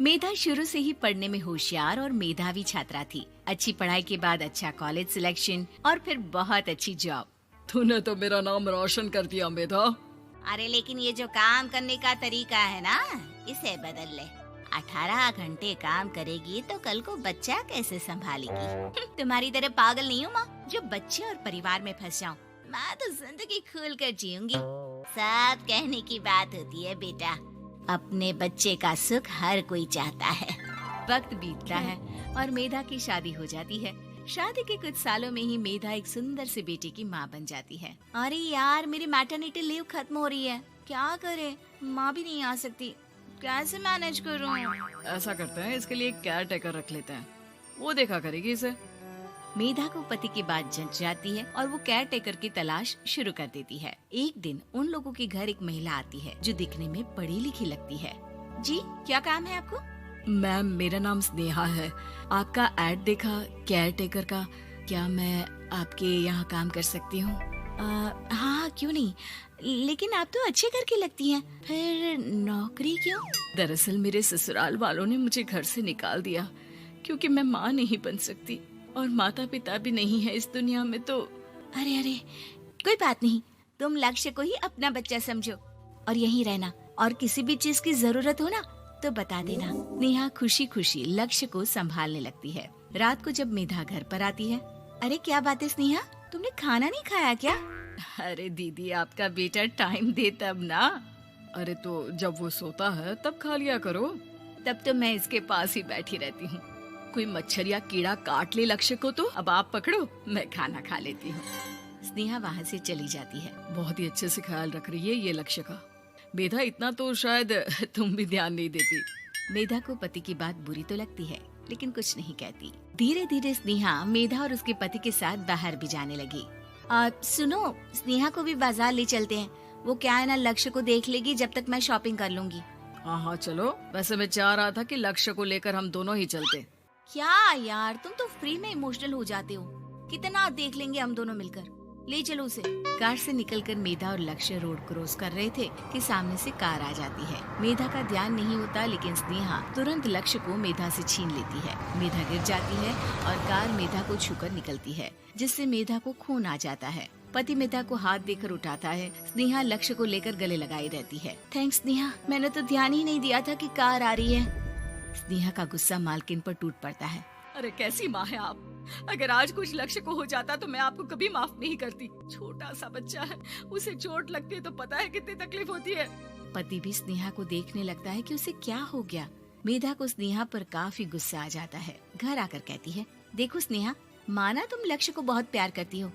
मेधा शुरू से ही पढ़ने में होशियार और मेधावी छात्रा थी। अच्छी पढ़ाई के बाद अच्छा कॉलेज सिलेक्शन और फिर बहुत अच्छी जॉब। तूने तो मेरा नाम रोशन कर दिया मेधा। अरे लेकिन ये जो काम करने का तरीका है ना, इसे बदल ले। 18 घंटे काम करेगी तो कल को बच्चा कैसे संभालेगी? तुम्हारी तरह पागल नहीं हूँ माँ, जो बच्चे और परिवार में फंस जाऊँ। मैं तो जिंदगी खुल कर जीऊंगी। सब कहने की बात होती है बेटा, अपने बच्चे का सुख हर कोई चाहता है। वक्त बीतता है और मेधा की शादी हो जाती है। शादी के कुछ सालों में ही मेधा एक सुंदर से बेटे की माँ बन जाती है। अरे यार, मेरी मैटरनिटी लीव खत्म हो रही है, क्या करे? माँ भी नहीं आ सकती, कैसे मैनेज करूँ? ऐसा करते हैं, इसके लिए एक केयर टेकर रख लेते हैं, वो देखा करेगी इसे। मेधा को पति की बात जंच जाती है और वो केयर टेकर की तलाश शुरू कर देती है। एक दिन उन लोगों के घर एक महिला आती है जो दिखने में पढ़ी लिखी लगती है। जी, क्या काम है आपको? मैम, मेरा नाम स्नेहा है। आपका एड देखा केयर टेकर का, क्या मैं आपके यहाँ काम कर सकती हूँ? हाँ, क्यों नहीं, लेकिन आप तो अच्छे घर की लगती हैं, फिर नौकरी क्यों? दरअसल मेरे ससुराल वालों ने मुझे घर से निकाल दिया क्योंकि मैं माँ नहीं बन सकती और माता पिता भी नहीं है इस दुनिया में। तो अरे कोई बात नहीं, तुम लक्ष्य को ही अपना बच्चा समझो और यहीं रहना, और किसी भी चीज की जरूरत हो ना तो बता देना। नेहा खुशी खुशी लक्ष्य को संभालने लगती है। रात को जब मेधा घर पर आती है, अरे क्या बात है स्नेहा, तुमने खाना नहीं खाया क्या? अरे दीदी, आपका बेटा टाइम दे तब ना। अरे तो जब वो सोता है तब खा लिया करो। तब तो मैं इसके पास ही बैठी रहती हूँ। कोई मच्छर या कीड़ा काट ले लक्ष्य को तो अब आप पकड़ो, मैं खाना खा लेती हूँ। स्नेहा वहाँ से चली जाती है। बहुत ही अच्छे से ख्याल रख रही है ये लक्ष्य का। मेधा, इतना तो शायद तुम भी ध्यान नहीं देती। मेधा को पति की बात बुरी तो लगती है लेकिन कुछ नहीं कहती। धीरे धीरे स्नेहा मेधा और उसके पति के साथ बाहर भी जाने लगी। सुनो, स्नेहा को भी बाजार ले चलते हैं, वो क्या है ना, लक्ष्य को देख लेगी जब तक मैं शॉपिंग कर लूंगी। हाँ चलो, वैसे मैं चाह रहा था कि लक्ष्य को लेकर हम दोनों ही चलते। क्या यार, तुम तो फ्री में इमोशनल हो जाते हो, कितना देख लेंगे हम दोनों मिलकर, ले चलो उसे। कार से निकलकर मेधा और लक्ष्य रोड क्रॉस कर रहे थे कि सामने से कार आ जाती है। मेधा का ध्यान नहीं होता लेकिन स्नेहा तुरंत लक्ष्य को मेधा से छीन लेती है। मेधा गिर जाती है और कार मेधा को छूकर निकलती है, जिससे मेधा को खून आ जाता है। पति मेधा को हाथ देकर उठाता है। स्नेहा लक्ष्य को लेकर गले लगाई रहती है। थैंक्स स्नेहा, मैंने तो ध्यान ही नहीं दिया था कि कार आ रही है। स्नेहा का गुस्सा मालकिन पर टूट पड़ता है। अरे कैसी माँ है आप, अगर आज कुछ लक्ष्य को हो जाता तो मैं आपको कभी माफ नहीं करती। छोटा सा बच्चा है, उसे चोट लगती है तो पता है कितनी तकलीफ होती है। पति भी स्नेहा को देखने लगता है कि उसे क्या हो गया। मेधा को स्नेहा पर काफी गुस्सा आ जाता है। घर आकर कहती है, देखो स्नेहा, माना तुम लक्ष्य को बहुत प्यार करती हो,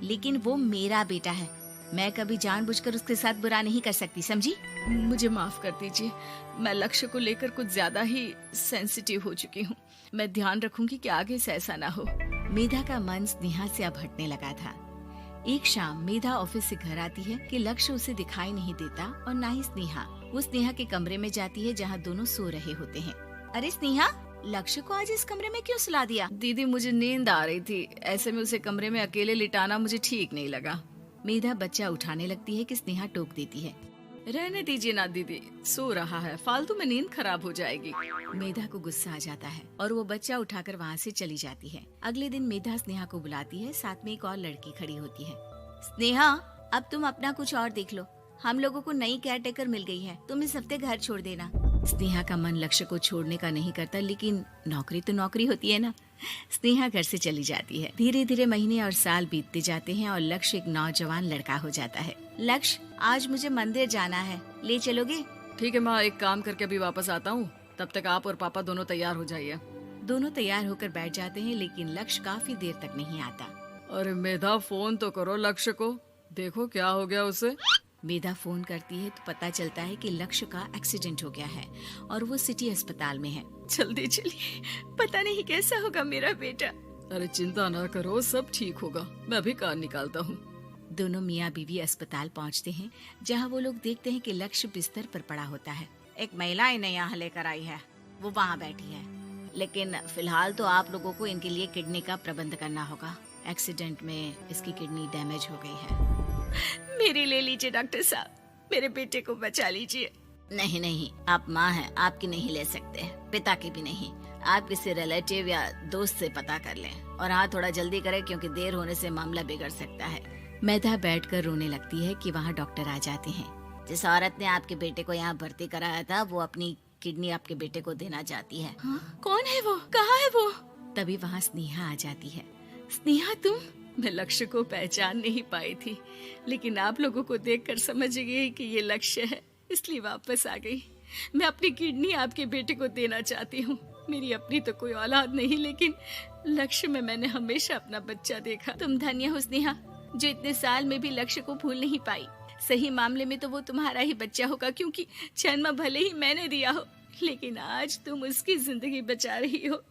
लेकिन वो मेरा बेटा है, मैं कभी जानबूझकर उसके साथ बुरा नहीं कर सकती, समझी? मुझे माफ कर दीजिए, मैं लक्ष्य को लेकर कुछ ज्यादा ही सेंसिटिव हो चुकी हूँ। मैं ध्यान रखूंगी कि आगे से ऐसा ना हो। मेधा का मन स्नेहा से अब हटने लगा था। एक शाम मेधा ऑफिस से घर आती है कि लक्ष्य उसे दिखाई नहीं देता और ना ही स्नेहा। वो स्नेहा के कमरे में जाती है जहाँ दोनों सो रहे होते हैं। अरे स्नेहा, लक्ष्य को आज इस कमरे में क्यों सुला दिया? दीदी, मुझे नींद आ रही थी, ऐसे में उसे कमरे में अकेले लिटाना मुझे ठीक नहीं लगा। मेधा बच्चा उठाने लगती है कि स्नेहा टोक देती है। रहने दीजिए ना दीदी, सो रहा है, फालतू में नींद खराब हो जाएगी। मेधा को गुस्सा आ जाता है और वो बच्चा उठाकर वहाँ से चली जाती है। अगले दिन मेधा स्नेहा को बुलाती है, साथ में एक और लड़की खड़ी होती है। स्नेहा, अब तुम अपना कुछ और देख लो, हम लोगों को नई केयर टेकर मिल गई है, तुम इस हफ्ते घर छोड़ देना। स्नेहा का मन लक्ष्य को छोड़ने का नहीं करता, लेकिन नौकरी तो नौकरी होती है ना। स्नेहा घर से चली जाती है। धीरे धीरे महीने और साल बीतते जाते हैं और लक्ष्य एक नौजवान लड़का हो जाता है। लक्ष्य, आज मुझे मंदिर जाना है, ले चलोगे? ठीक है माँ, एक काम करके अभी वापस आता हूँ, तब तक आप और पापा दोनों तैयार हो जाइए। दोनों तैयार होकर बैठ जाते हैं लेकिन लक्ष्य काफी देर तक नहीं आता। अरे मेधा, फोन तो करो लक्ष्य को, देखो क्या हो गया उसे। मेधा फोन करती है तो पता चलता है कि लक्ष्य का एक्सीडेंट हो गया है और वो सिटी अस्पताल में है। जल्दी चलिए, पता नहीं कैसा होगा मेरा बेटा। अरे चिंता ना करो, सब ठीक होगा, मैं अभी कार निकालता हूँ। दोनों मियाँ बीवी अस्पताल पहुँचते हैं जहाँ वो लोग देखते हैं कि लक्ष्य बिस्तर पर पड़ा होता है। एक महिला इन्हें यहाँ लेकर आई है, वो वहाँ बैठी है, लेकिन फिलहाल तो आप लोगों को इनके लिए किडनी का प्रबंध करना होगा। एक्सीडेंट में इसकी किडनी डैमेज हो गई है। मेरी ले लीजिए डॉक्टर साहब, मेरे बेटे को बचा लीजिए। नहीं नहीं, आप माँ हैं, आपकी नहीं ले सकते, पिता की भी नहीं। आप किसी रिलेटिव या दोस्त से पता कर लें और हाँ थोड़ा जल्दी करें क्योंकि देर होने से मामला बिगड़ सकता है। मेधा बैठकर रोने लगती है कि वहाँ डॉक्टर आ जाते हैं। जिस औरत ने आपके बेटे को यहाँ भर्ती कराया था वो अपनी किडनी आपके बेटे को देना चाहती है। हाँ? कौन है वो? कहाँ है वो? तभी वहाँ स्नेहा आ जाती है। स्नेहा तुम? मैं लक्ष्य को पहचान नहीं पाई थी, लेकिन आप लोगों को देखकर समझ गई कि ये लक्ष्य है, इसलिए वापस आ गई। मैं अपनी किडनी आपके बेटे को देना चाहती हूँ। मेरी अपनी तो कोई औलाद नहीं, लेकिन लक्ष्य में मैंने हमेशा अपना बच्चा देखा। तुम धन्य हो स्नेहा, जो इतने साल में भी लक्ष्य को भूल नहीं पाई। सही मामले में तो वो तुम्हारा ही बच्चा होगा, क्योंकि जन्म भले ही मैंने दिया हो, लेकिन आज तुम उसकी जिंदगी बचा रही हो।